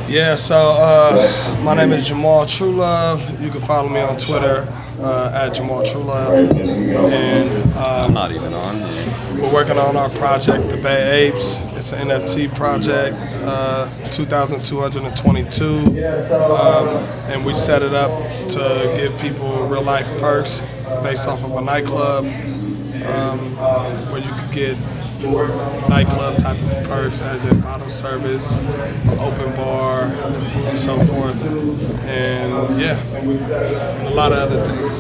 Yeah, so my name is Jamal Truelove. You can follow me on Twitter at Jamal Truelove. And I'm not even on here. we're working on our project, the Bay Apes. It's an NFT project, 2,222. And we set it up to give people real life perks based off of a nightclub where you could get nightclub type of perks, as in bottle service, open bar, and so forth, and yeah, and a lot of other things.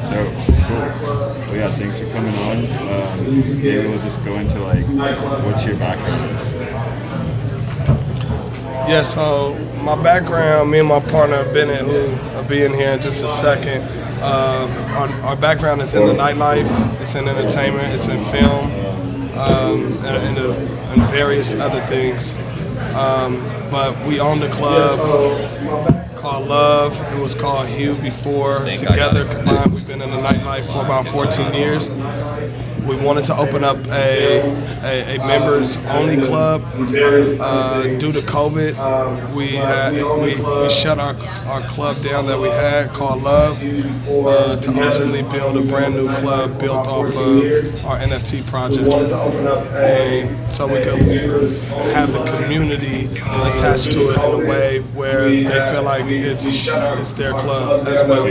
Dope, cool. Well, yeah, thanks for coming on. Maybe we'll just go into like what your background is. Yeah, so my background, me and my partner Bennett, who will be in here in just a second. Our background is in the nightlife, it's in entertainment, it's in film, and various other things. But we owned a club called Love. It was called Hue before. Together, combined, we've been in the nightlife for about 14 years. We wanted to open up a members-only club. Due to COVID, we shut our club down that we had called Love to ultimately build a brand new club built off of our NFT project, and so we could have the community attached to it in a way where they feel like it's their club as well.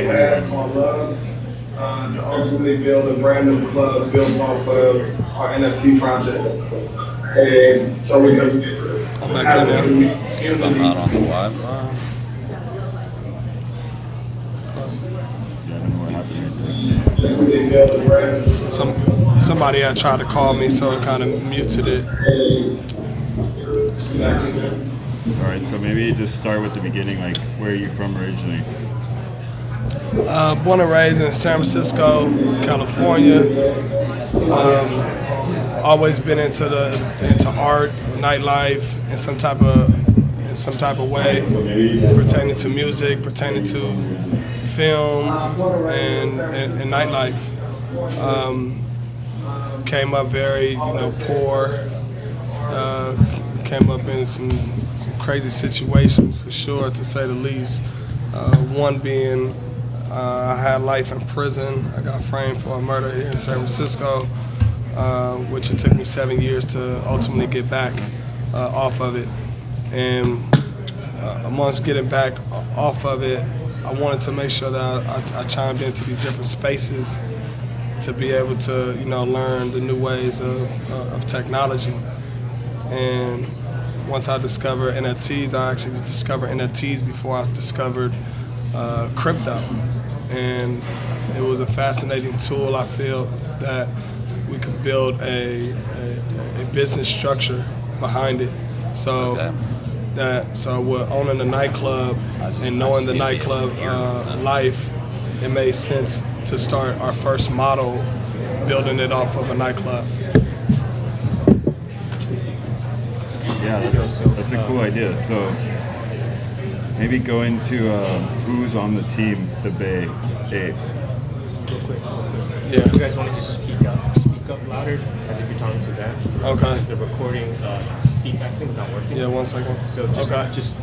To ultimately build a brand new club built off of our NFT project. And so we can I'm back in now. Excuse I'm not on the live. Somebody had tried to call me, so it kind of muted it. All right, so maybe just start with the beginning. Like, where are you from originally? Born and raised in San Francisco, California. Always been into art, nightlife, in some type of way, pertaining to music, pertaining to film, and nightlife. Came up very, poor. Came up in some crazy situations, for sure, to say the least. One being, I had life in prison. I got framed for a murder here in San Francisco, which it took me 7 years to ultimately get back off of it. And amongst getting back off of it, I wanted to make sure that I chimed into these different spaces to be able to, learn the new ways of technology. And once I discovered NFTs, I actually discovered NFTs before I discovered crypto. And it was a fascinating tool. I feel that we could build a business structure behind it. So with owning the nightclub and knowing the nightclub life, it made sense to start our first model, building it off of a nightclub. Yeah, that's a cool idea. So maybe go into who's on the team, the Bay Apes. Real quick. Yeah. You guys want to just speak up louder, as if you're talking to them. Okay. The recording feedback thing's not working. Yeah, 1 second. So just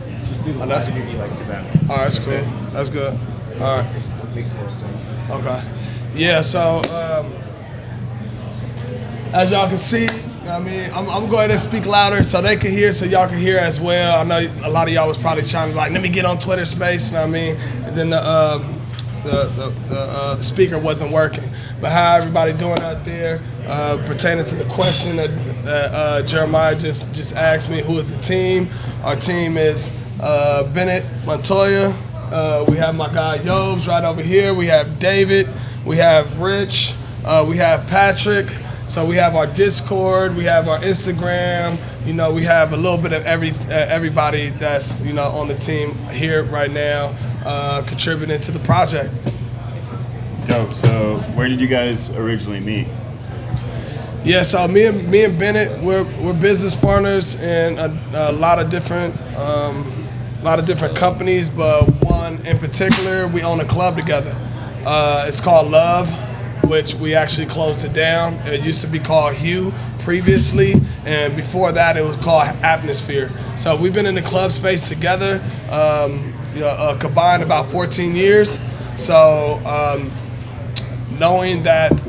do the that's live interview like to them. All right, that's cool. That's good. All right. Makes more sense. Okay. Yeah, so as y'all can see, I'm going to go ahead and speak louder so they can hear, so y'all can hear as well. I know a lot of y'all was probably trying to let me get on Twitter Space, and then the speaker wasn't working. But how everybody doing out there, pertaining to the question that Jeremiah just asked me, who is the team? Our team is Bennett Montoya. We have my guy Yobes right over here. We have David. We have Rich. We have Patrick. So we have our Discord. We have our Instagram. We have a little bit of everybody that's on the team here right now, contributing to the project. Dope. So where did you guys originally meet? Yeah, so me and Bennett, we're business partners in a lot of different companies, but one in particular, we own a club together. It's called Love, which we actually closed it down. It used to be called Hue previously, and before that it was called Atmosphere. So we've been in the club space together, combined about 14 years. So knowing that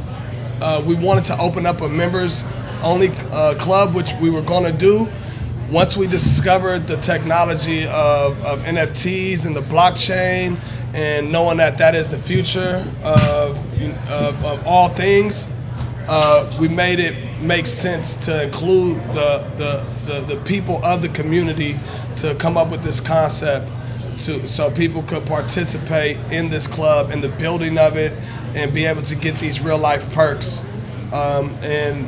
we wanted to open up a members-only club, which we were going to do, once we discovered the technology of NFTs and the blockchain, and knowing that that is the future of all things, we made it make sense to include the people of the community to come up with this concept so people could participate in this club, in the building of it, and be able to get these real life perks. And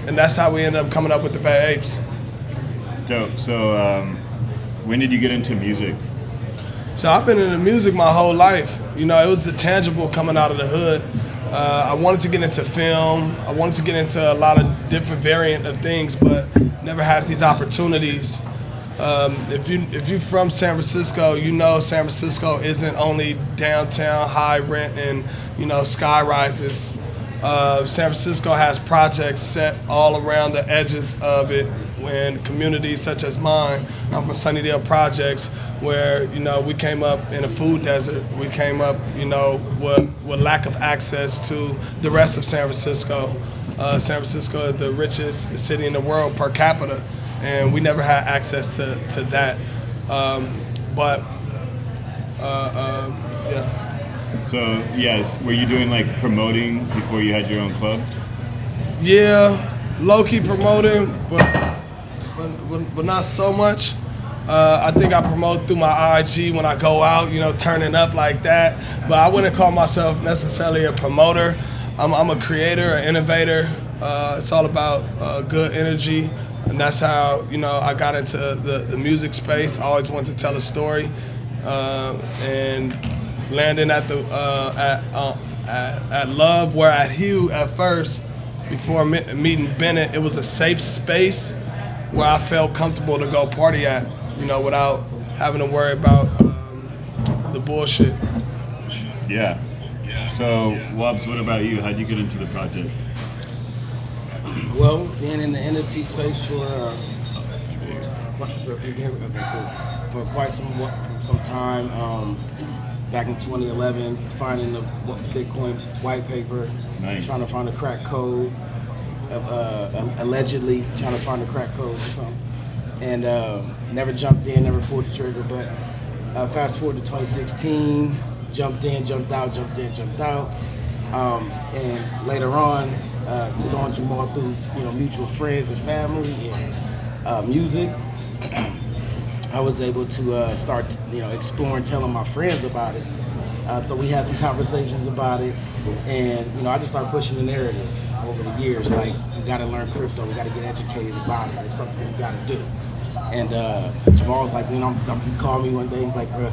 that's how we ended up coming up with the Bay Apes. Dope. So when did you get into music? So I've been into music my whole life. It was the tangible coming out of the hood. I wanted to get into film. I wanted to get into a lot of different variant of things, but never had these opportunities. If you're from San Francisco, San Francisco isn't only downtown, high rent, and sky rises. San Francisco has projects set all around the edges of it. When communities such as mine, I'm from Sunnydale Projects, where we came up in a food desert. We came up, with lack of access to the rest of San Francisco. San Francisco is the richest city in the world per capita, and we never had access to that. Yeah. So yes, were you doing like promoting before you had your own club? Yeah, low-key promoting, but not so much. I think I promote through my IG when I go out, turning up like that. But I wouldn't call myself necessarily a promoter. I'm a creator, an innovator. It's all about good energy, and that's how I got into the music space. I always wanted to tell a story, and landing at Love, where at Hugh at first, before meeting Bennett, it was a safe space where I felt comfortable to go party at, without having to worry about the bullshit. Yeah. So, Wobbs, what about you? How'd you get into the project? Well, being in the NFT space for quite some time. Back in 2011, finding the Bitcoin white paper, Nice. Trying to find a crack code, allegedly trying to find a crack code or something, and never jumped in, never pulled the trigger. But fast forward to 2016, jumped in, jumped out, and later on, going more through mutual friends and family and music. I was able to start, exploring, telling my friends about it. So we had some conversations about it, and I just started pushing the narrative over the years. Like, we got to learn crypto, we got to get educated about it. It's something we got to do. And Jamal's like, he called me one day. He's like, bro,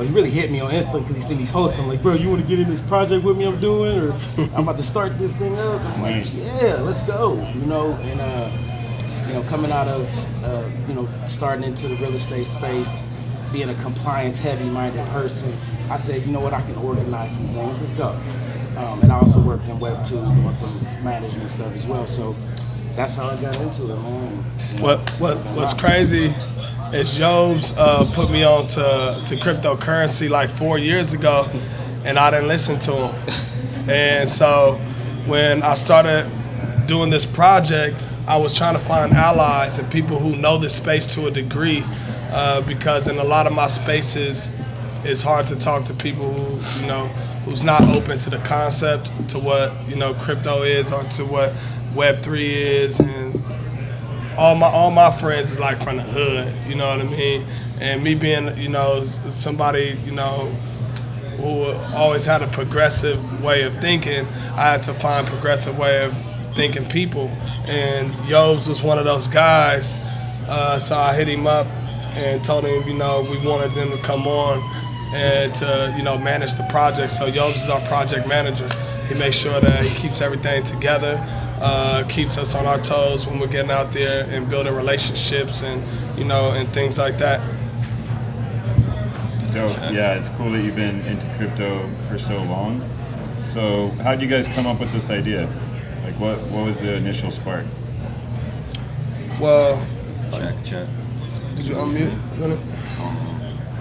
he really hit me on Insta because he seen me post. I'm like, bro, you want to get in this project with me? I'm doing, or I'm about to start this thing up. I'm Nice. like, yeah, let's go. Coming out of, starting into the real estate space, being a compliance-heavy-minded person, I said, you know what, I can organize some things. Let's go. And I also worked in Web 2, doing some management stuff as well. So that's how I got into it, man. What's crazy is Jobs put me on to cryptocurrency like 4 years ago, and I didn't listen to him. And so when I started doing this project, I was trying to find allies and people who know this space to a degree, because in a lot of my spaces, it's hard to talk to people who's not open to the concept, to what crypto is, or to what Web3 is, and all my friends is like from the hood, you know what I mean? And me being somebody who always had a progressive way of thinking, I had to find progressive way of thinking people, and Yobes was one of those guys. So I hit him up and told him, we wanted them to come on and to, manage the project. So Yobes is our project manager. He makes sure that he keeps everything together, keeps us on our toes when we're getting out there and building relationships and, and things like that. Dope. Yeah, it's cool that you've been into crypto for so long. So how did you guys come up with this idea? Like what was the initial spark? Well, Check. did you unmute? You wanna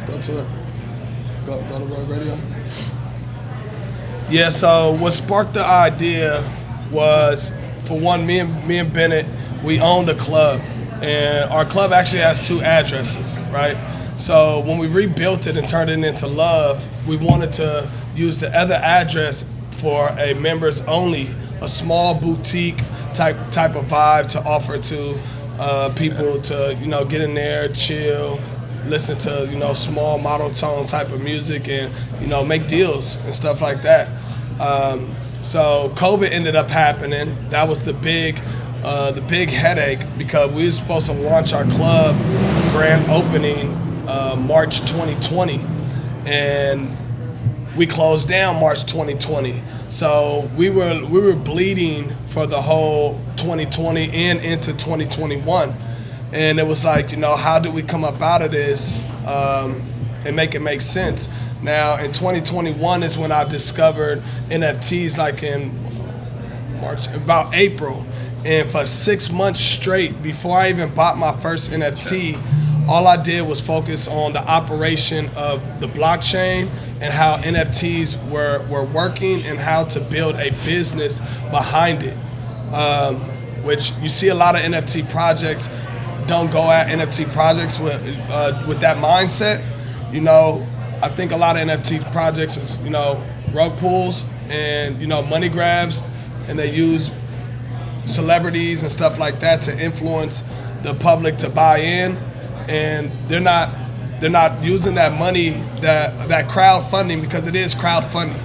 go to it? Go to Road Radio. Yeah, so what sparked the idea was, for one, me and Bennett, we owned a club, and our club actually has 2 addresses, right? So when we rebuilt it and turned it into Love, we wanted to use the other address for a members only, a small boutique type of vibe to offer to people to, get in there, chill, listen to, small monotone type of music and, make deals and stuff like that. So COVID ended up happening. That was the big headache, because we were supposed to launch our club grand opening March 2020, and we closed down March 2020. So we were bleeding for the whole 2020 and into 2021, and it was like, how do we come up out of this and make it make sense? Now in 2021 is when I discovered NFTs, like in March, about April, and for 6 months straight, before I even bought my first NFT, all I did was focus on the operation of the blockchain and how NFTs were working and how to build a business behind it. Which you see a lot of NFT projects don't go at NFT projects with that mindset. I think a lot of NFT projects is, rug pulls and, money grabs, and they use celebrities and stuff like that to influence the public to buy in, and they're not using that money, that crowdfunding, because it is crowdfunding.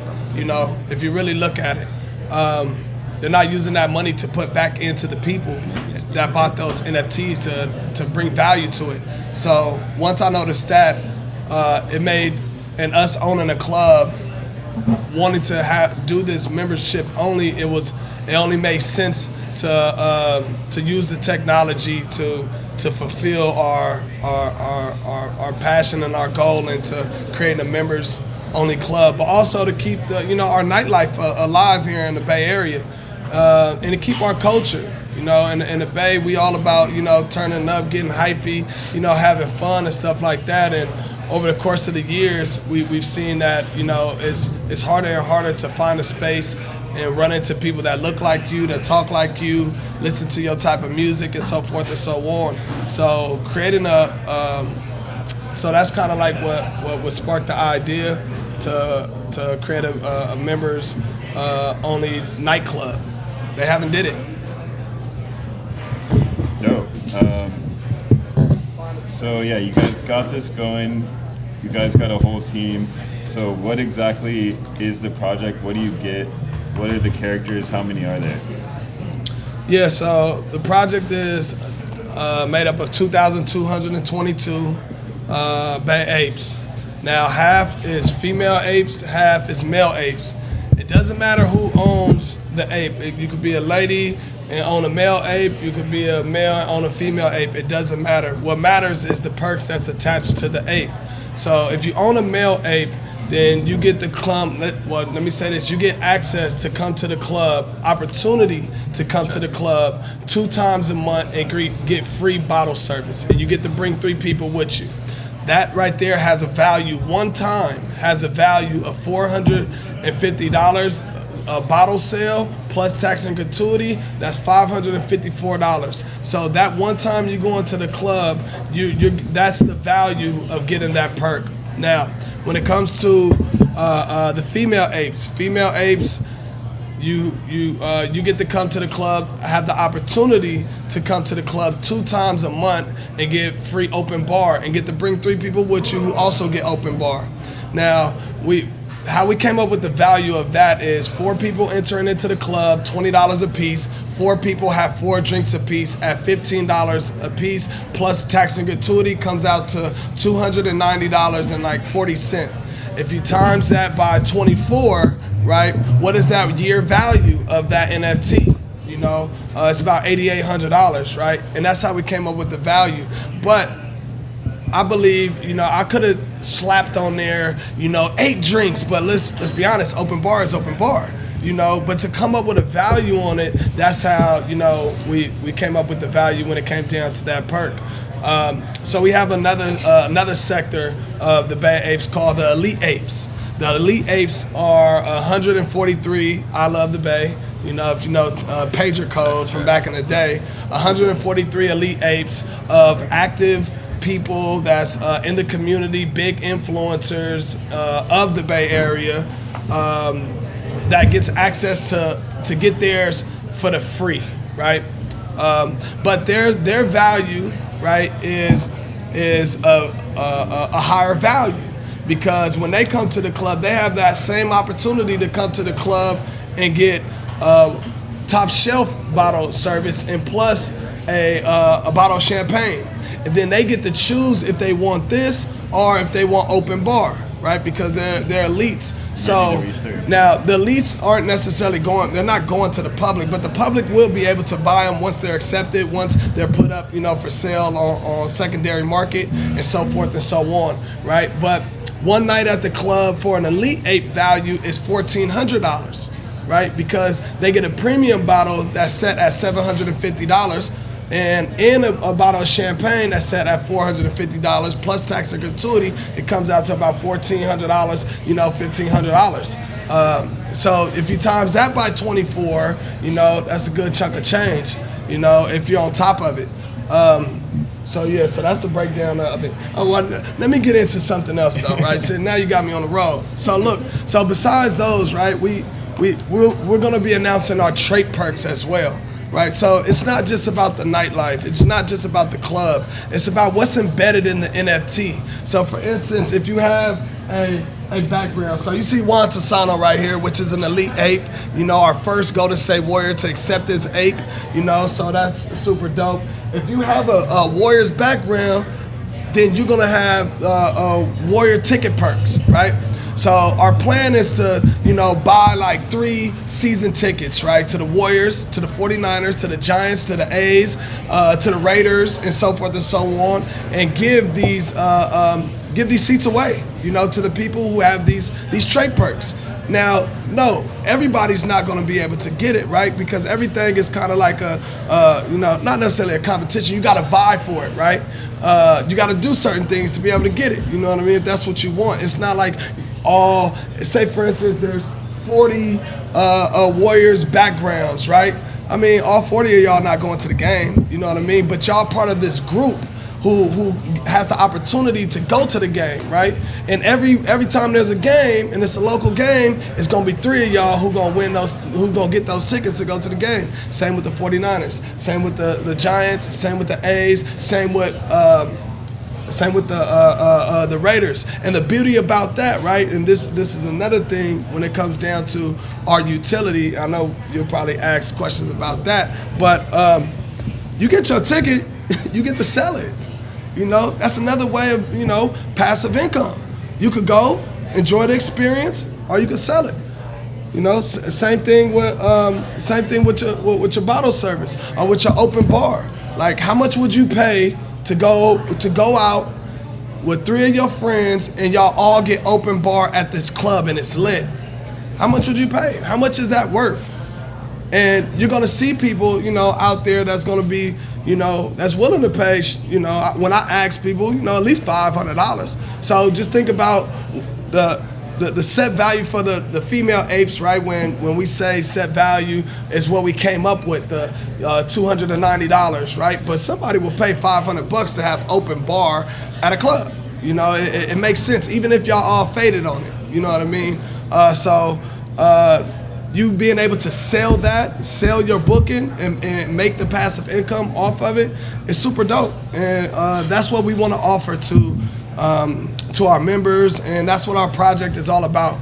If you really look at it, they're not using that money to put back into the people that bought those NFTs to bring value to it. So once I noticed that, it made, and us owning a club, wanting to do this membership only, it only made sense to use the technology to fulfill our passion and our goal, and to create a members only club, but also to keep our nightlife alive here in the Bay Area, and to keep our culture. In the Bay, we all about turning up, getting hyphy, having fun and stuff like that. And over the course of the years, we've seen that it's harder and harder to find a space and run into people that look like you, that talk like you, listen to your type of music, and so forth and so on. So creating so that's kind of like what sparked the idea to create a members only nightclub. They haven't did it. Dope. So yeah, you guys got this going. You guys got a whole team. So what exactly is the project? What do you get? What are the characters? How many are there? Yeah, so the project is made up of 2,222 Bay Apes. Now, half is female apes, half is male apes. It doesn't matter who owns the ape. You could be a lady and own a male ape. You could be a male and own a female ape. It doesn't matter. What matters is the perks that's attached to the ape. So if you own a male ape, then you get the club, let me say this, you get access to come to the club, opportunity to come to the club 2 times a month and get free bottle service. And you get to bring 3 people with you. That right there has a value, one time, has a value of $450 a bottle sale, plus tax and gratuity, that's $554. So that one time you go into the club, that's the value of getting that perk. Now, when it comes to the female apes, you get to come to the club, have the opportunity to come to the club 2 times a month and get free open bar, and get to bring 3 people with you who also get open bar. Now, how we came up with the value of that is 4 people entering into the club, $20 a piece. 4 people have 4 drinks a piece at $15 a piece, plus tax and gratuity comes out to $290.40. If you times that by 24, right, what is that year value of that NFT? It's about $8,800, right? And that's how we came up with the value. But I believe, I could have slapped on there, 8 drinks, but let's be honest, open bar is open bar. you know, but to come up with a value on it, that's how, you know, we came up with the value when it came down to that perk. So we have another sector of the Bay Apes called the Elite Apes. The Elite Apes are 143, I love the Bay. You know, if you know pager code from back in the day, 143 Elite Apes of active people that's in the community, big influencers of the Bay Area that gets access to get theirs for the free, right? But their value, right, is a higher value, because when they come to the club, they have that same opportunity to come to the club and get top shelf bottle service and plus a bottle of champagne. And then they get to choose if they want this or if they want open bar, right? Because they're elites. So now the elites aren't necessarily they're not going to the public, but the public will be able to buy them once they're accepted, once they're put up, you know, for sale on secondary market and so forth and so on, right? But one night at the club for an Elite Ape value is $1,400, right? Because they get a premium bottle that's set at $750, and in a bottle of champagne that's set at $450 plus tax and gratuity, it comes out to about $1,400, you know, $1,500. So if you times that by 24, you know, that's a good chunk of change, you know, if you're on top of it. So that's the breakdown of it. Let me get into something else though, right? So now you got me on the road. So look, so besides those, right, we're gonna be announcing our trait perks as well. Right, so it's not just about the nightlife. It's not just about the club. It's about what's embedded in the NFT. So, for instance, if you have a background, so you see Juan Tosano right here, which is an Elite Ape. You know, our first Golden State Warrior to accept his ape. You know, so that's super dope. If you have a Warriors background, then you're gonna have Warrior ticket perks, right? So our plan is to, you know, buy like 3 season tickets, right? To the Warriors, to the 49ers, to the Giants, to the A's, to the Raiders, and so forth and so on, and give these seats away, you know, to the people who have these trait perks. Now, no, everybody's not going to be able to get it, right? Because everything is kind of like you know, not necessarily a competition. You got to vie for it, right? You got to do certain things to be able to get it. You know what I mean? If that's what you want. It's not like say for instance, there's 40 Warriors backgrounds, right? I mean, all 40 of y'all not going to the game, you know what I mean? But y'all part of this group who has the opportunity to go to the game, right? And every time there's a game and it's a local game, it's gonna be 3 of y'all who gonna get those tickets to go to the game. Same with the 49ers, same with the Giants, same with the A's, same with the Raiders. And the beauty about that, right, and this is another thing when it comes down to our utility, I know you'll probably ask questions about that, but you get your ticket, you get to sell it. You know, that's another way of, you know, passive income. You could go, enjoy the experience, or you could sell it. You know, same thing with your bottle service or with your open bar. Like, how much would you pay to go out with 3 of your friends and y'all all get open bar at this club and it's lit? How much would you pay? How much is that worth? And you're gonna see people, you know, out there that's gonna be, you know, that's willing to pay, you know, when I ask people, you know, at least $500. So just think about the set value for the female apes, right? When we say set value is what we came up with, the $290, right? But somebody will pay $500 to have open bar at a club. You know, it makes sense, even if y'all all faded on it. You know what I mean? You being able to sell your booking and make the passive income off of it is super dope. And that's what we want to offer to our members, and that's what our project is all about.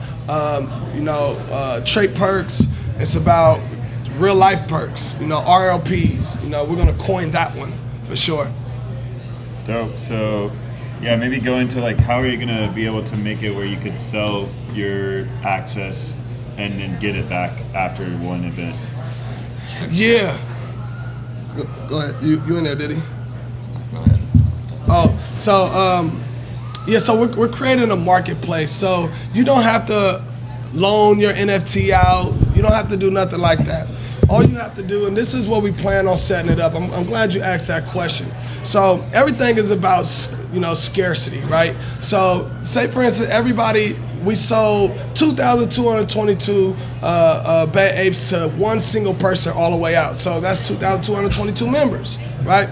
You know, trait perks. It's about real life perks. You know, RLPs. You know, we're gonna coin that one for sure. Dope. So, yeah, maybe go into like how are you gonna be able to make it where you could sell your access and then get it back after one event? Yeah. Go ahead. You in there, Diddy? Go ahead. Oh, so so we're creating a marketplace. So you don't have to loan your NFT out. You don't have to do nothing like that. All you have to do, and this is what we plan on setting it up. I'm glad you asked that question. So everything is about, scarcity, right? So say for instance, we sold 2,222 Bay Apes to one single person all the way out. So that's 2,222 members, right?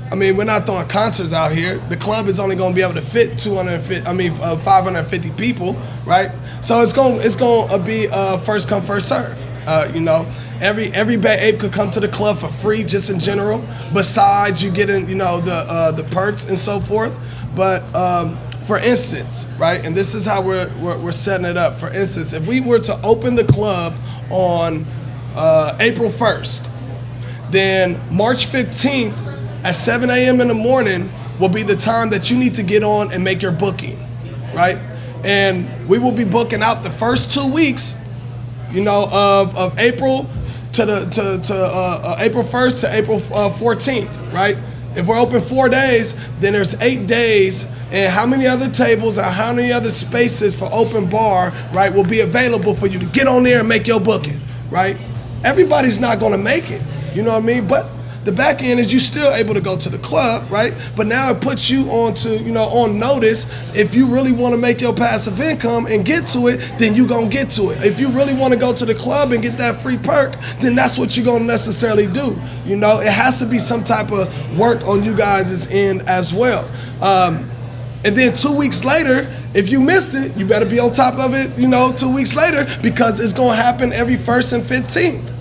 I mean, we're not throwing concerts out here. The club is only going to be able to fit 550 people, right? So it's going to be first come, first serve. Every Bay Ape could come to the club for free, just in general. Besides, you getting the perks and so forth. But for instance, right, and this is how we're setting it up. For instance, if we were to open the club on April 1st, then March 15th at 7 a.m. in the morning will be the time that you need to get on and make your booking, right? And we will be booking out the first 2 weeks, of April to April 1st to April 14th, right? If we're open 4 days, then there's 8 days, and how many other tables or how many other spaces for open bar, right, will be available for you to get on there and make your booking, right? Everybody's not gonna make it, you know what I mean? But the back end is you still able to go to the club, right? But now it puts you on notice. If you really want to make your passive income and get to it, then you gonna get to it. If you really want to go to the club and get that free perk, then that's what you're gonna necessarily do. It has to be some type of work on you guys' end as well. And then 2 weeks later, if you missed it, you better be on top of it, 2 weeks later, because it's gonna happen every 1st and 15th,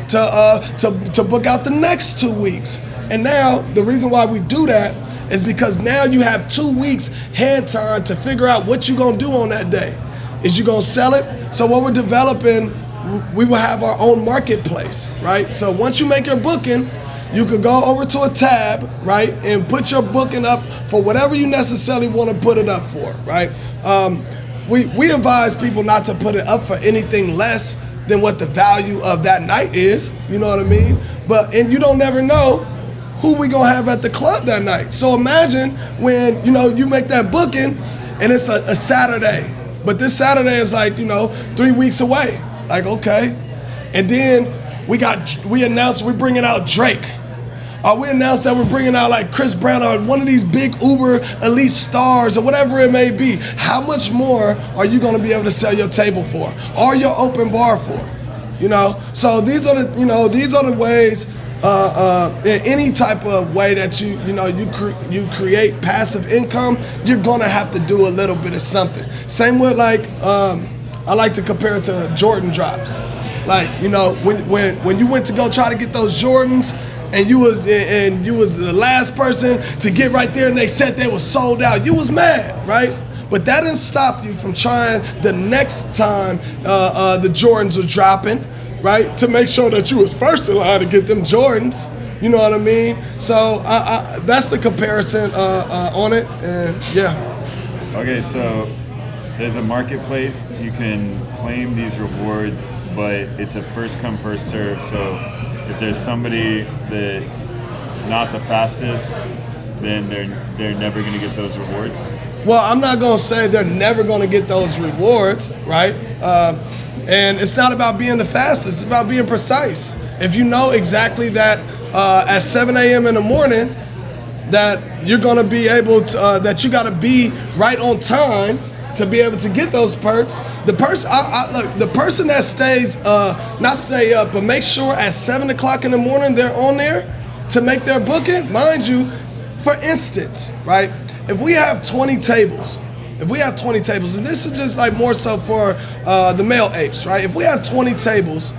to book out the next 2 weeks. And now the reason why we do that is because now you have 2 weeks head time to figure out what you're gonna do on that day. Is you gonna sell it? So what we're developing, we will have our own marketplace, right? So once you make your booking, you could go over to a tab, right, and put your booking up for whatever you necessarily want to put it up for, right? We advise people not to put it up for anything less than what the value of that night is, you know what I mean? And you don't never know who we gonna have at the club that night. So imagine when, you make that booking and it's a Saturday, but this Saturday is 3 weeks away. Like, okay. And then we announced we're bringing out Drake. Or we announced that we're bringing out like Chris Brown or one of these big Uber elite stars or whatever it may be. How much more are you going to be able to sell your table for or your open bar for? So these are the ways. In any type of way that you create passive income, you're going to have to do a little bit of something. Same with I like to compare it to Jordan drops. Like, when you went to go try to get those Jordans, and you was the last person to get right there, and they said they was sold out. You was mad, right? But that didn't stop you from trying the next time the Jordans are dropping, right? To make sure that you was first in line to get them Jordans. You know what I mean? So that's the comparison on it, and yeah. Okay, so there's a marketplace. You can claim these rewards, but it's a first come, first serve. So if there's somebody that's not the fastest, then they're never going to get those rewards. Well, I'm not going to say they're never going to get those rewards, right? And it's not about being the fastest. It's about being precise. If you know exactly that at 7 a.m. in the morning that you're going to be able to, that you got to be right on time to be able to get those perks. The person that stays, not stay up, but make sure at 7 o'clock in the morning they're on there to make their booking. Mind you, for instance, right? If we have 20 tables, and this is just like more so for the male apes, right? If we have 20 tables,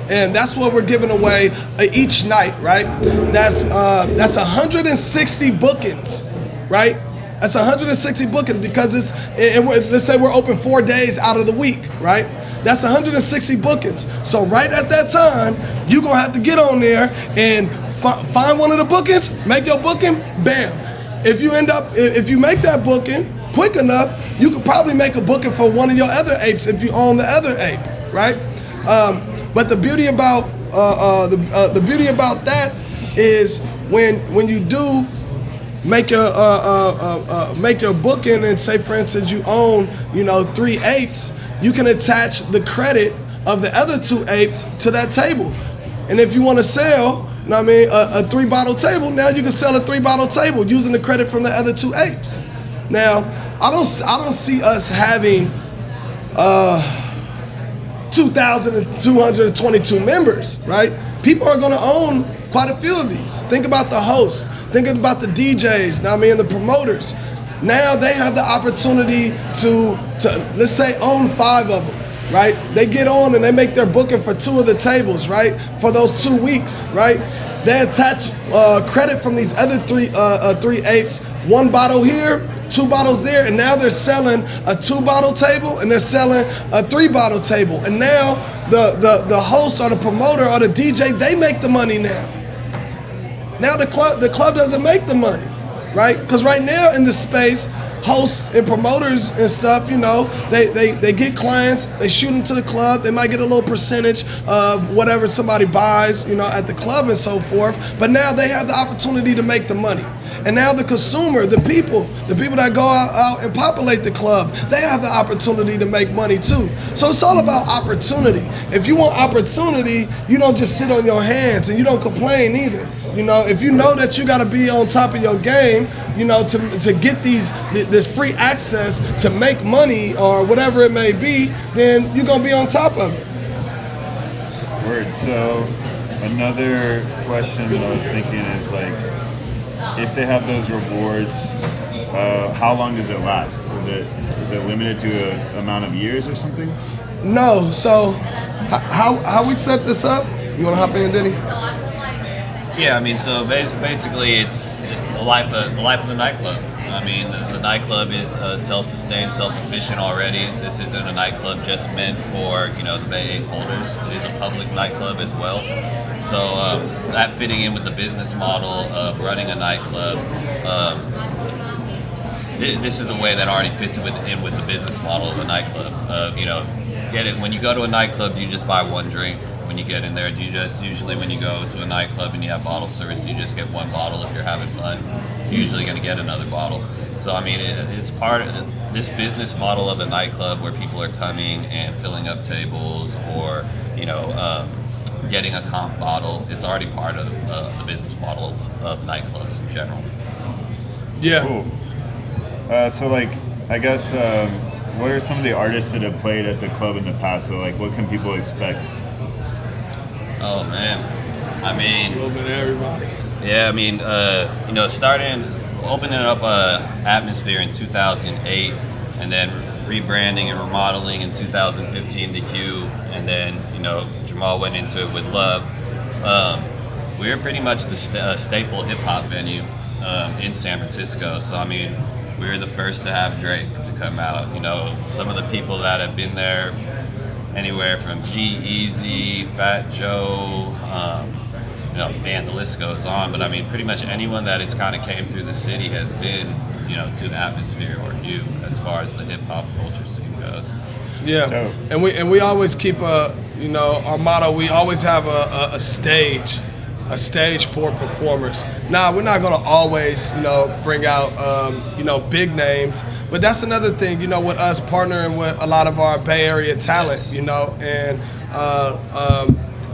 and that's what we're giving away each night, right? That's 160 bookings, right? That's 160 bookings because let's say we're open 4 days out of the week, right? That's 160 bookings. So right at that time, you're gonna have to get on there and find one of the bookings, make your booking, bam. If you make that booking quick enough, you could probably make a booking for one of your other apes if you own the other ape, right? But the beauty about that is when you do make your booking, and say for instance you own 3 apes, you can attach the credit of the other 2 apes to that table. And if you want to sell, you know what I mean, a 3-bottle table, now you can sell a 3-bottle table using the credit from the other 2 apes. Now, I don't see us having 2,222 members, right? People are going to own quite a few of these. Think about the hosts. Think about the DJs, you know what I mean, the promoters. Now they have the opportunity to let's say, own 5 of them, right? They get on and they make their booking for 2 of the tables, right? For those 2 weeks, right? They attach credit from these other 3 apes, 1 bottle here, 2 bottles there, and now they're selling a 2-bottle table and they're selling a 3-bottle table. And now the host or the promoter or the DJ, they make the money now. Now the club doesn't make the money, right? Because right now in the space, hosts and promoters and stuff, you know, they get clients, they shoot them to the club, they might get a little percentage of whatever somebody buys, you know, at the club and so forth, but now they have the opportunity to make the money. And now the consumer, the people that go out and populate the club, they have the opportunity to make money too. So it's all about opportunity. If you want opportunity, you don't just sit on your hands and you don't complain either. You know, if you know that you got to be on top of your game, you know, to get this free access to make money or whatever it may be, then you're going to be on top of it. Word. So another question that I was thinking is like, if they have those rewards, how long does it last? Is it limited to an amount of years or something? No. So how we set this up? You want to hop in, Denny? Yeah, I mean, so basically it's just the life of the nightclub. I mean, the nightclub is self-sustained, self-efficient already. This isn't a nightclub just meant for, you know, the Bay Ape holders. It is a public nightclub as well. So that fitting in with the business model of running a nightclub, this is a way that already fits in with the business model of a nightclub. You know, get it, when you go to a nightclub, do you just buy 1 drink? When you get in there, do you just usually when you go to a nightclub and you have bottle service, you just get 1 bottle if you're having fun? You're usually going to get another bottle. So I mean, it's part of this business model of a nightclub where people are coming and filling up tables, or you know, getting a comp bottle. It's already part of the business models of nightclubs in general. Yeah. Cool. So like, I guess, what are some of the artists that have played at the club in the past? So like, what can people expect? Oh man, I mean, A little bit of everybody. yeah, I mean, you know, opening up Atmosphere in 2008, and then rebranding and remodeling in 2015 to Hue, and then, you know, Jamal went into it with Love. We were pretty much the staple hip-hop venue in San Francisco. So, I mean, we were the first to have Drake to come out. You know, some of the people that have been there, anywhere from G-Eazy, Fat Joe, you know, man, the list goes on. But I mean, pretty much anyone that has kind of came through the city has been, you know, to Atmosphere or Hue as far as the hip hop culture scene goes. Yeah, Dope. and we always keep you know, our motto. We always have a stage for performers. Now, we're not gonna always, you know, bring out you know, big names, but that's another thing, you know, with us partnering with a lot of our Bay Area talent, you know, and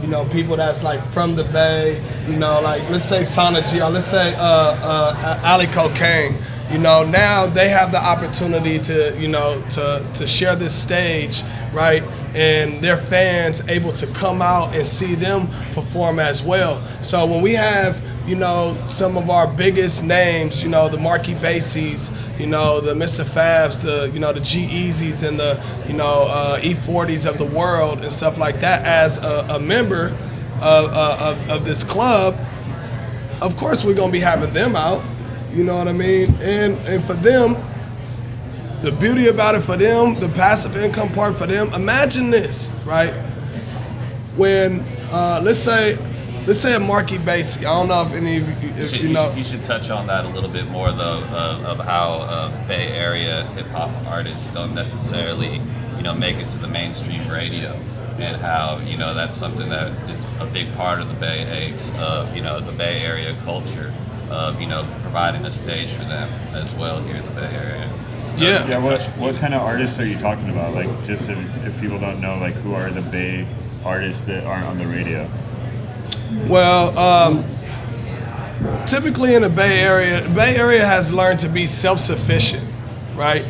you know, people that's like from the Bay, you know, like let's say Sana G, or let's say Ali Cocaine. You know, now they have the opportunity to, you know, to share this stage, right? And their fans able to come out and see them perform as well. So when we have, you know, some of our biggest names, you know, the Marky Bassies, you know, the Mr. Fabs, the, you know, the G-Eazys and the, you know, E40s of the world and stuff like that as a member of this club, of course we're gonna be having them out. You know what I mean? And for them, the beauty about it for them, the passive income part for them, imagine this, right? When, let's say a Marky Basie, I don't know if any of you, if you know. You should touch on that a little bit more, though, of how Bay Area hip-hop artists don't necessarily, you know, make it to the mainstream radio, and how, you know, that's something that is a big part of the Bay Apes, you know, the Bay Area culture. Of, you know, providing a stage for them as well here in the Bay Area. Yeah. What kind of artists are you talking about? Like, just if people don't know, like, who are the Bay artists that aren't on the radio? Well, typically in the Bay Area has learned to be self-sufficient, right?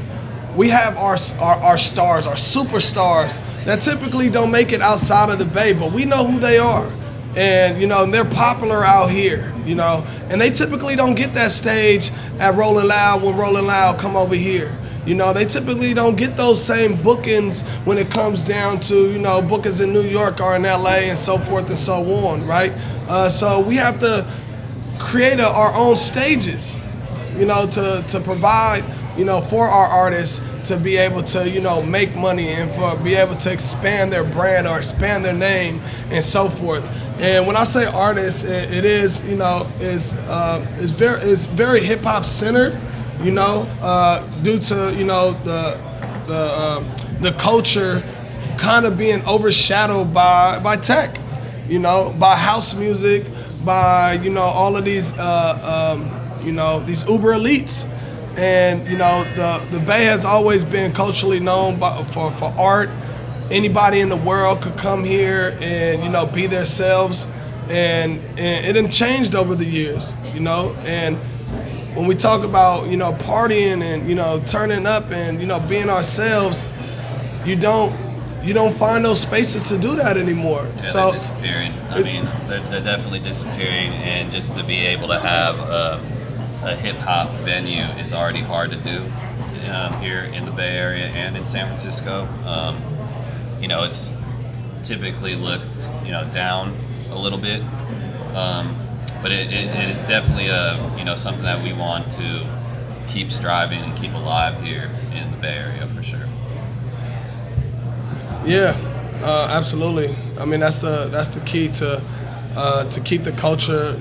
We have our stars, our superstars that typically don't make it outside of the Bay, but we know who they are. And, they're popular out here, and they typically don't get that stage at Rolling Loud when Rolling Loud come over here. They typically don't get those same bookings when it comes down to, bookings in New York or in LA and so forth and so on, right? So we have to create our own stages, to provide, for our artists to be able to, make money and for be able to expand their brand or expand their name and so forth. And when I say artists, it is, is very hip hop centered, due to, the culture kind of being overshadowed by tech, by house music, by, all of these, these uber elites. And, the Bay has always been culturally known for art. Anybody in the world could come here and, be themselves. And it done changed over the years, And when we talk about, partying and, turning up and, being ourselves, you don't find those spaces to do that anymore. Yeah, so they're disappearing. They're definitely disappearing. And just to be able to have a hip-hop venue is already hard to do here in the Bay Area and in San Francisco. It's typically looked, down a little bit, but it is definitely something that we want to keep striving and keep alive here in the Bay Area for sure. Yeah, absolutely. I mean, that's the key to keep the culture,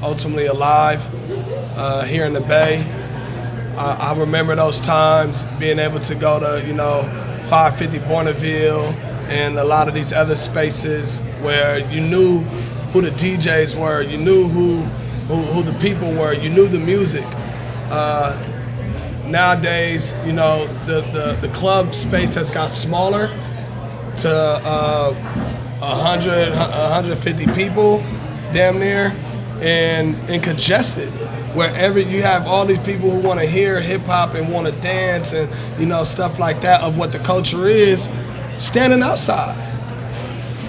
ultimately alive here in the Bay. I remember those times being able to go to, 550 Bourneville and a lot of these other spaces where you knew who the DJs were, you knew who the people were, you knew the music. Nowadays, the club space has got smaller to 100, 150 people, damn near, and congested. Wherever you have all these people who want to hear hip hop and want to dance and stuff like that of what the culture is, standing outside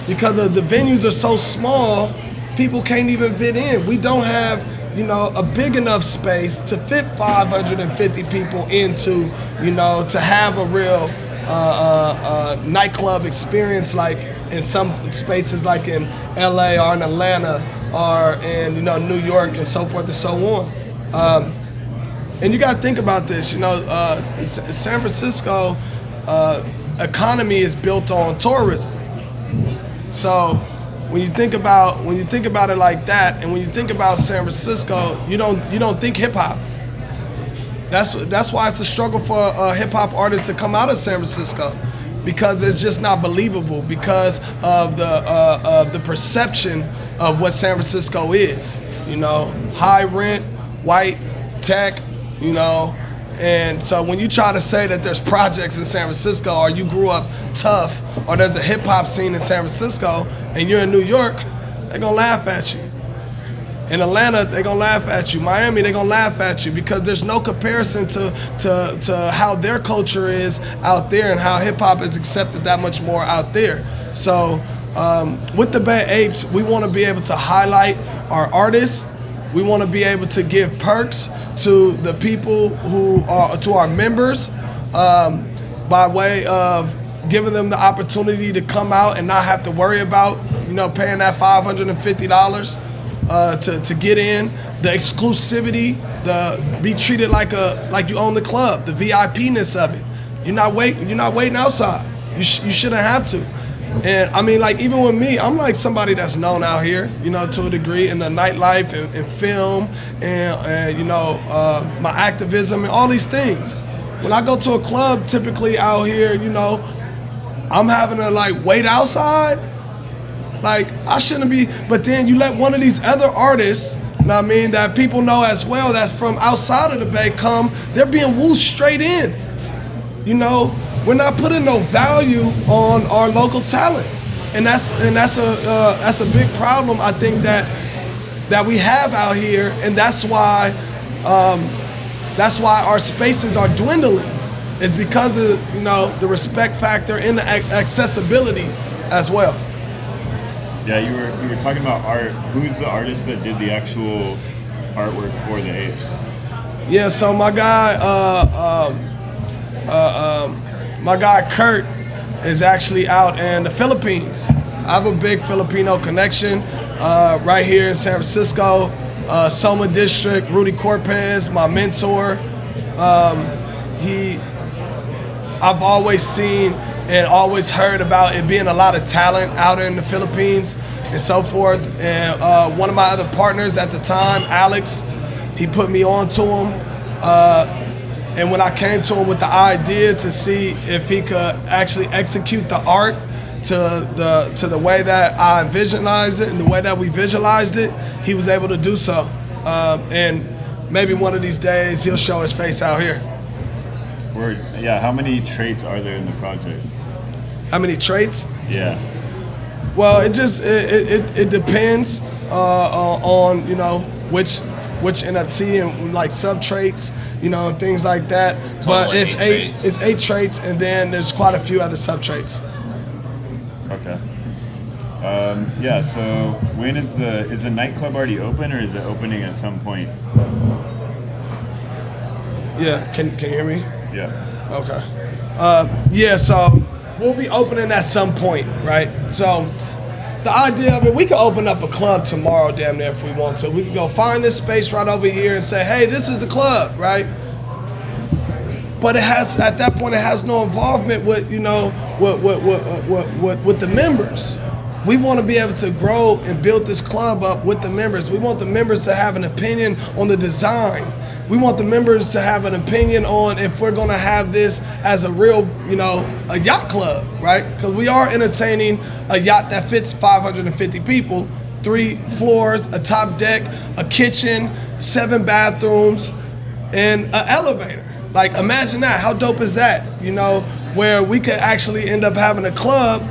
because the venues are so small, people can't even fit in. We don't have a big enough space to fit 550 people into, to have a real nightclub experience like in some spaces like in LA or in Atlanta or in New York and so forth and so on. And you got to think about this. San Francisco economy is built on tourism. So when you think about it like that, and when you think about San Francisco, you don't think hip hop. That's why it's a struggle for hip hop artists to come out of San Francisco, because it's just not believable because of the perception of what San Francisco is. High rent, white, tech, and so when you try to say that there's projects in San Francisco or you grew up tough or there's a hip hop scene in San Francisco and you're in New York, they're gonna laugh at you. In Atlanta, they're gonna laugh at you. Miami, they're gonna laugh at you because there's no comparison to how their culture is out there and how hip hop is accepted that much more out there. So with the Bay Apes, we want to be able to highlight our artists. We want to be able to give perks to the people who are, to our members, by way of giving them the opportunity to come out and not have to worry about, paying that $550 to get in, the exclusivity, the be treated like you own the club, the VIP-ness of it. You're not waiting outside. You shouldn't have to. And I mean, like, even with me, I'm like somebody that's known out here, to a degree in the nightlife and film and my activism and all these things. When I go to a club, typically out here, I'm having to wait outside. Like, I shouldn't be, but then you let one of these other artists, that people know as well, that's from outside of the Bay come, they're being wooed straight in. you know, we're not putting no value on our local talent, and that's a big problem I think that we have out here, and that's why our spaces are dwindling. Is because of, you know, the respect factor and the accessibility as well. Yeah, you were talking about art. Who's the artist that did the actual artwork for the apes? Yeah, so my guy Kurt is actually out in the Philippines. I have a big Filipino connection right here in San Francisco, Soma District. Rudy Corpez, my mentor. I've always seen and always heard about it being a lot of talent out in the Philippines and so forth. And one of my other partners at the time, Alex, he put me on to him. And when I came to him with the idea to see if he could actually execute the art to the way that I visualized it and the way that we visualized it, he was able to do so. And maybe one of these days he'll show his face out here. Word. Yeah, how many traits are there in the project? How many traits? Yeah. Well, it depends on, you know, which NFT and like sub traits, you know, things like that. But it's eight traits, and then there's quite a few other sub traits. Okay. Yeah. So when is the nightclub already open, or is it opening at some point? Yeah. Can you hear me? Yeah. Okay. Yeah, so we'll be opening at some point, right? So the idea of it, we could open up a club tomorrow, damn near, if we want to. We could go find this space right over here and say, hey, this is the club, right? But it has, at that point, it has no involvement with, you know, with the members. We want to be able to grow and build this club up with the members. We want the members to have an opinion on the design. We want the members to have an opinion on if we're going to have this as a real, you know, a yacht club, right? Because we are entertaining a yacht that fits 550 people, 3 floors, a top deck, a kitchen, 7 bathrooms, and an elevator. Like, imagine that. How dope is that? You know, where we could actually end up having a club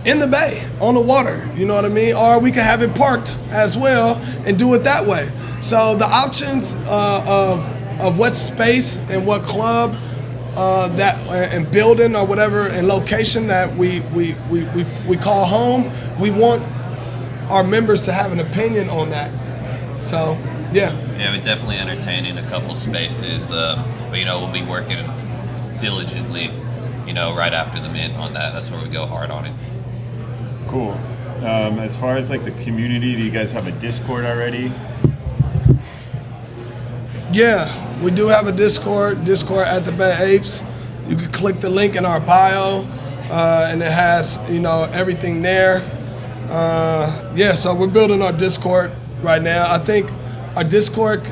in the bay, on the water, you know what I mean? Or we could have it parked as well and do it that way. So the options of what space and what club that and building or whatever and location that we call home, we want our members to have an opinion on that. So yeah. Yeah, we're definitely entertaining a couple spaces, but you know, we'll be working diligently, you know, right after the mint on that. That's where we go hard on it. Cool. As far as like the community, do you guys have a Discord already? Yeah, we do have a Discord at the Bay Apes. You can click the link in our bio, and it has, you know, everything there. Yeah, so we're building our Discord right now. I think our Discord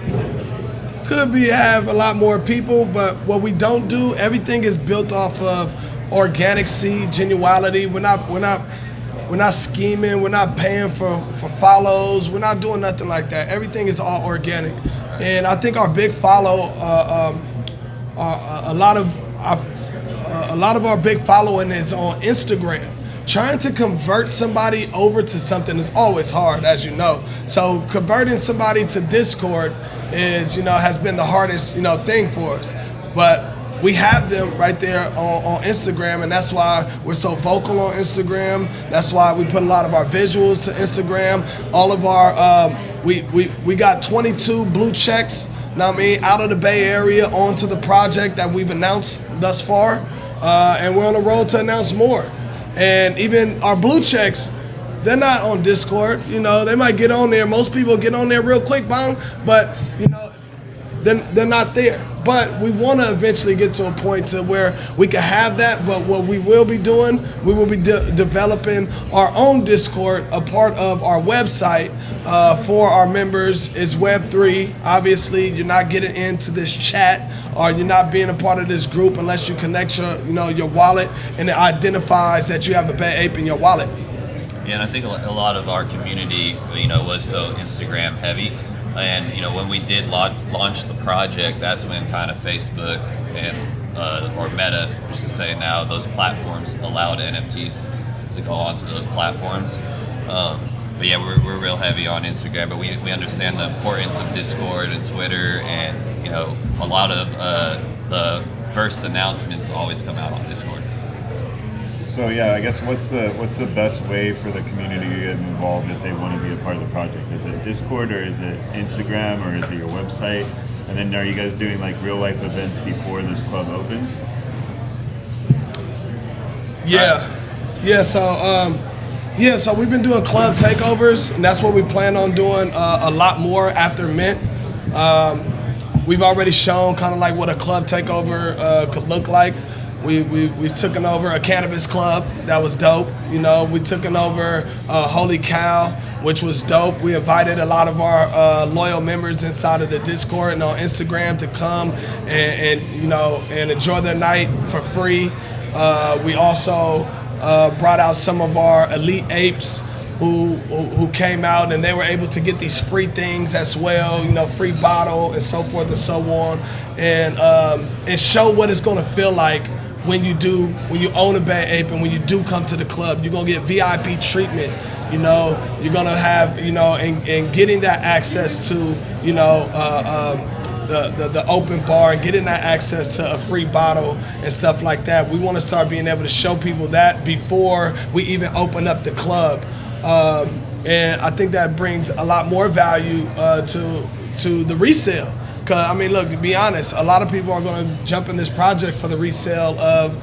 could have a lot more people, but what we don't do, everything is built off of organic seed, genuality. We're not scheming. We're not paying for follows. We're not doing nothing like that. Everything is all organic. And I think our big follow, a lot of our big following is on Instagram. Trying to convert somebody over to something is always hard, as you know. So converting somebody to Discord is, you know, has been the hardest, you know, thing for us. But we have them right there on Instagram, and that's why we're so vocal on Instagram. That's why we put a lot of our visuals to Instagram. All of our, we got 22 blue checks, know what I mean, out of the Bay Area onto the project that we've announced thus far, and we're on the road to announce more. And even our blue checks, they're not on Discord. You know, they might get on there. Most people get on there real quick, but you know, they're not there. But we want to eventually get to a point to where we can have that. But what we will be doing, we will be developing our own Discord, a part of our website for our members is Web3. Obviously, you're not getting into this chat or you're not being a part of this group unless you connect your wallet and it identifies that you have the Bay Ape in your wallet. Yeah, and I think a lot of our community, you know, was so Instagram heavy. And, you know, when we did launch the project, that's when kind of Facebook and or Meta, I should say now, those platforms allowed NFTs to go onto those platforms. But yeah, we're real heavy on Instagram, but we understand the importance of Discord and Twitter, and a lot of the first announcements always come out on Discord. So yeah, I guess what's the best way for the community to get involved if they want to be a part of the project? Is it Discord, or is it Instagram, or is it your website? And then are you guys doing like real life events before this club opens? So we've been doing club takeovers, and that's what we plan on doing a lot more after Mint. We've already shown kind of like what a club takeover could look like. We've taken over a cannabis club, that was dope. We taken over Holy Cow, which was dope. We invited a lot of our loyal members inside of the Discord and on Instagram to come and enjoy their night for free. We also brought out some of our elite apes who came out, and they were able to get these free things as well, free bottle and so forth and so on, and show what it's going to feel like when you own a Bay Ape, and when you do come to the club. You're going to get VIP treatment. You're going to have, and getting that access to, the open bar, and getting that access to a free bottle and stuff like that. We want to start being able to show people that before we even open up the club. And I think that brings a lot more value to the resale. Because, look, to be honest, a lot of people are going to jump in this project for the resale of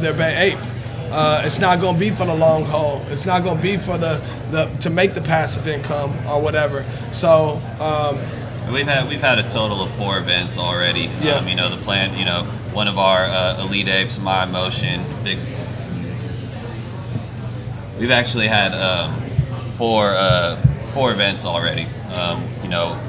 their Bay Ape. It's not going to be for the long haul. It's not going to be for to make the passive income or whatever. So we've had a total of 4 events already. Yeah. The plan. One of our elite apes, My Emotion, big. We've actually had 4 events already.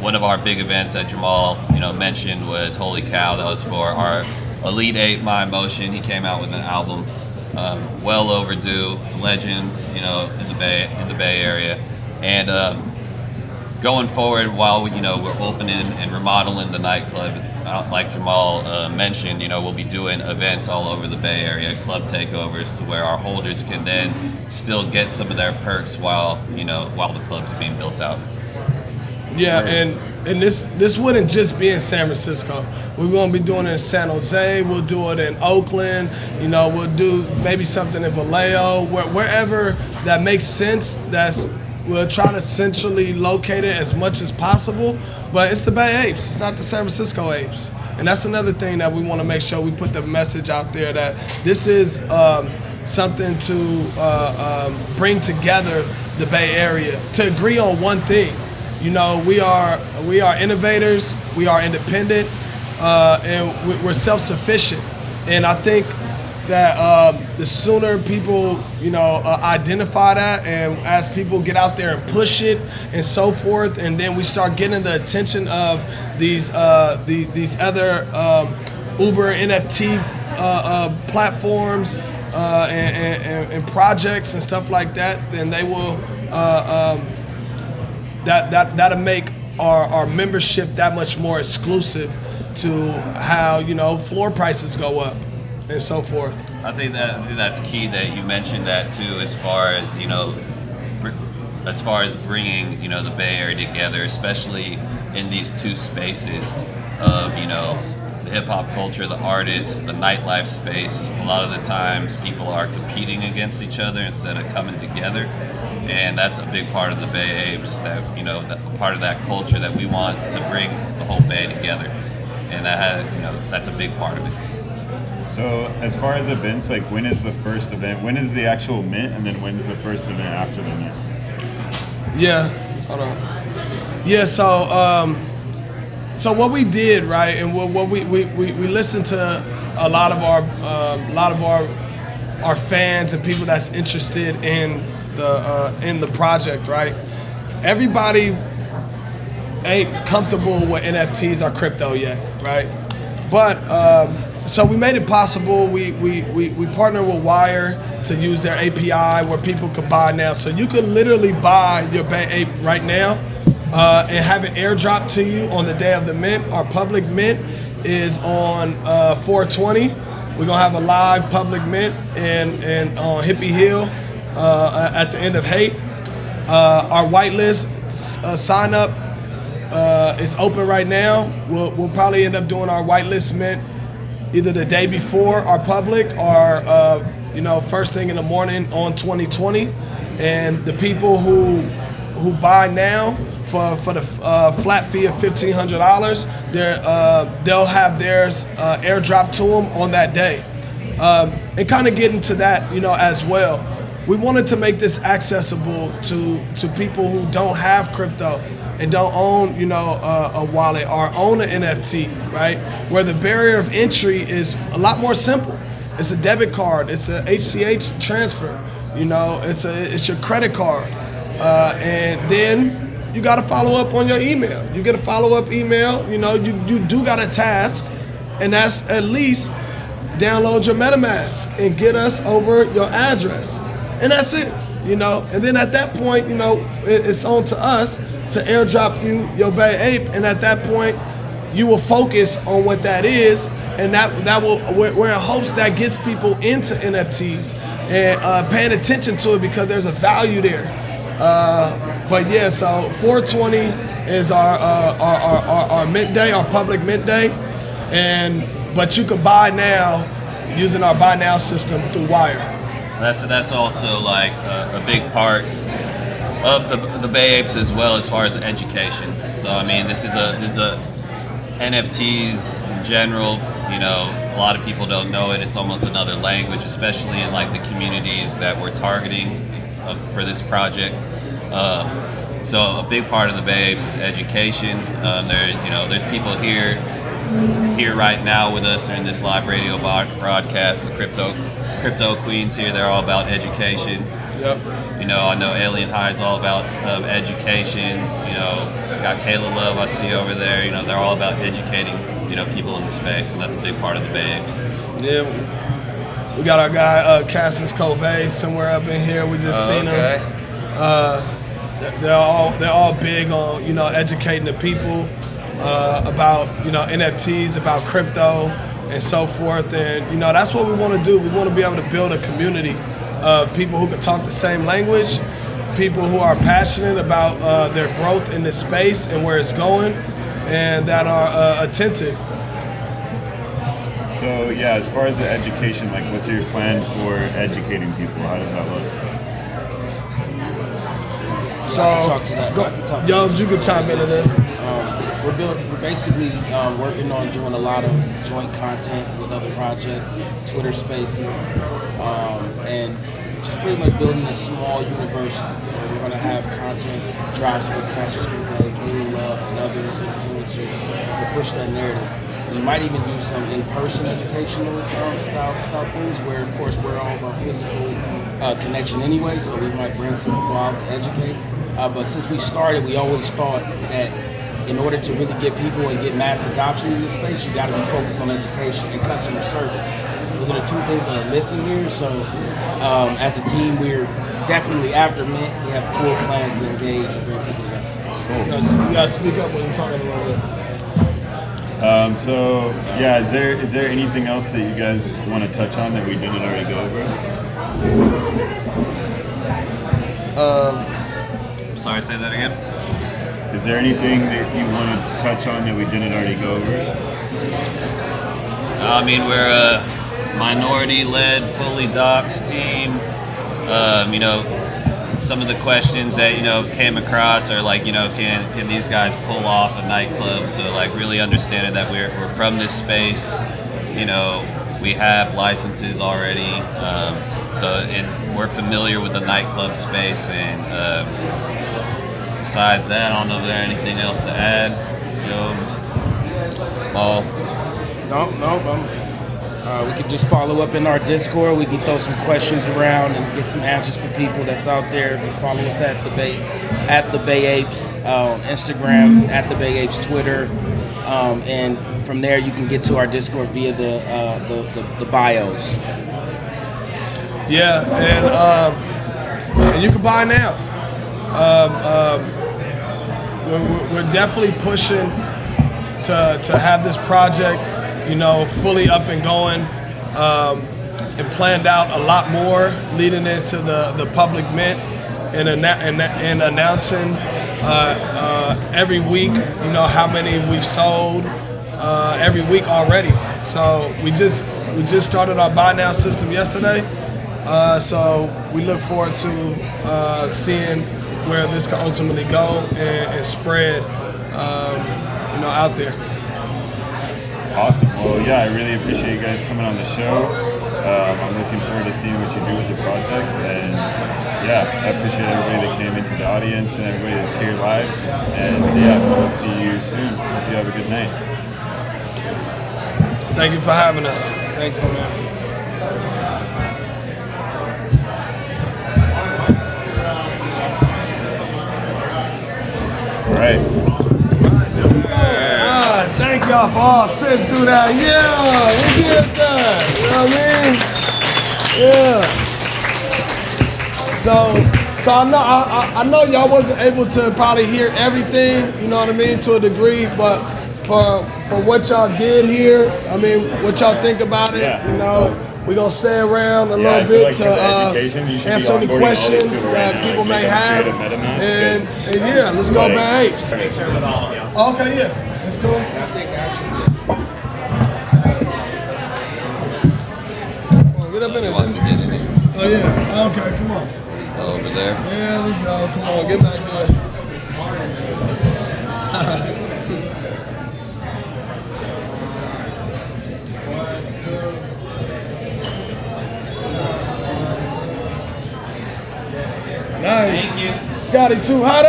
One of our big events that Jamal mentioned was Holy Cow. That was for our elite ape, My Emotion. He came out with an album, well overdue, legend, in the Bay Area, and going forward, while we're opening and remodeling the nightclub, like Jamal mentioned, we'll be doing events all over the Bay Area, club takeovers, to where our holders can then still get some of their perks while the club's being built out. Yeah, and this wouldn't just be in San Francisco. We're going to be doing it in San Jose. We'll do it in Oakland. We'll do maybe something in Vallejo, wherever that makes sense. We'll try to centrally locate it as much as possible. But it's the Bay Apes. It's not the San Francisco Apes. And that's another thing that we want to make sure we put the message out there, that this is something to bring together the Bay Area, to agree on one thing. We are innovators, we are independent, and we're self-sufficient. And I think that the sooner people, identify that, and as people get out there and push it and so forth, and then we start getting the attention of these other Uber NFT platforms and projects and stuff like that, then they will. That'll make our membership that much more exclusive to how floor prices go up and so forth. I think that's key that you mentioned that too, as far as bringing the Bay Area together, especially in these 2 spaces of the hip hop culture, the artists, the nightlife space. A lot of the times people are competing against each other instead of coming together. And that's a big part of the Bay Apes, that part of that culture that we want to bring the whole Bay together, and that's a big part of it. So as far as events, like when is the first event? When is the actual mint, and then when's the first event after the mint? Yeah, hold on. Yeah, so what we did, right, and what we listened to a lot of our fans and people that's interested in the project, right? Everybody ain't comfortable with NFTs or crypto yet, right? But so we made it possible. We partnered with Wire to use their API where people could buy now. So you could literally buy your Bay Ape right now and have it airdrop to you on the day of the mint or public mint. is on 420. We're gonna have a live public mint in on Hippie Hill at the end of Haight. Our whitelist sign up is open right now. We'll probably end up doing our whitelist mint either the day before our public or first thing in the morning on 2020. And the people who buy now for the flat fee of $1,500, they'll have theirs airdrop to them on that day. And kind of get into that, as well. We wanted to make this accessible to people who don't have crypto and don't own, a wallet or own an NFT, right? Where the barrier of entry is a lot more simple. It's a debit card. It's a ACH transfer. It's your credit card, and then you got to follow up on your email. You get a follow-up email. You do got a task, and that's at least download your MetaMask and get us over your address, and that's it. And then at that point, it's on to us to airdrop you your Bay Ape, and at that point, you will focus on what that is, and that will we're in hopes that gets people into NFTs and paying attention to it because there's a value there. But yeah, so 420 is our mint day, our public mint day, but you could buy now using our buy now system through Wire. That's also like a big part of the Bay Apes as well, as far as education. So I mean, this is a NFTs in general. A lot of people don't know it. It's almost another language, especially in like the communities that we're targeting for this project. So a big part of the Bay Apes is education. There's people here right now with us during this live radio broadcast. The crypto queens here. They're all about education. Yep. I know Alien High is all about education. Got Kayla Love I see over there. They're all about educating people in the space, and that's a big part of the Bay Apes. Yeah, we got our guy Cassius Covey somewhere up in here. We just seen him. They're all big on educating the people about NFTs, about crypto, and so forth. And that's what we want to do. We want to be able to build a community of people who can talk the same language, people who are passionate about their growth in this space and where it's going, and that are attentive. So yeah, as far as the education, like what's your plan for educating people? How does that look? So I can talk to that. Yubs, you can chime into this. We're basically working on doing a lot of joint content with other projects, Twitter Spaces, and just pretty much building a small university where we're going to have content drops with Cassius Covey, Kayla Love, and other influencers to push that narrative. We might even do some in-person educational style things where, of course, we're all about physical connection anyway, so we might bring some people out to educate. But since we started, we always thought that in order to really get people and get mass adoption in this space, you got to be focused on education and customer service. Those are the two things that are missing here. So as a team, we're definitely after Mint. We have full plans to engage and bring people together. You got to speak up when you're talking a little bit. Is there anything else that you guys want to touch on that we didn't already go over? Sorry, say that again. Is there anything that you want to touch on that we didn't already go over? I mean, we're a minority-led, fully doxed team. Some of the questions that came across are like, can these guys pull off a nightclub? So like really understanding that we're from this space. We have licenses already, and we're familiar with the nightclub space. And besides that, I don't know if there's anything else to add. Paul. No. We could just follow up in our Discord. We can throw some questions around and get some answers for people that's out there. Just follow us at the Bay Apes Instagram, at the Bay Apes Twitter, and from there you can get to our Discord via the bios. Yeah, and you can buy now. We're definitely pushing to have this project, you know, fully up and going, and planned out a lot more leading into the public mint and announcing every week, you know, how many we've sold every week already. So we just started our buy now system yesterday. So we look forward to seeing where this can ultimately go and spread, you know, out there. Awesome. Well, yeah, I really appreciate you guys coming on the show. I'm looking forward to seeing what you do with the project, and yeah, I appreciate everybody that came into the audience and everybody that's here live. And yeah, we'll see you soon. Hope you have a good night. Thank you for having us. Thanks, my man. All right. Thank y'all for all sitting through that. Yeah, we did that. You know what I mean? Yeah. So I know y'all wasn't able to probably hear everything, you know what I mean, to a degree, but for what y'all did here, I mean, what y'all think about it, Yeah. you know, we're gonna stay around a I little feel bit like to for the education, you should be answer any onboarding all these questions people that right now, people like, may make them have. create a MetaMask, And 'cause, yeah, let's go like, Bay Apes. Okay, yeah, that's cool. I think actually. Get up in it. Wants to get in it. Oh yeah. Okay, come on. Over there. Yeah, let's go. Come on, get back good. Nice. Thank you. Scotty too hot.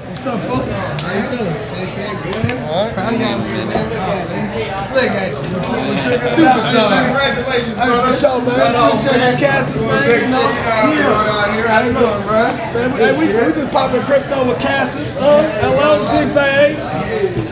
What's up, folks? How you feeling? All right. Proud of y'all, man. Look at you. Superstar. Congratulations, Hey, for sure, man. Appreciate you, Cassius, man. You know, yeah. Hey, look, man, we just popping crypto with Cassius. Hello, Big Bay Apes.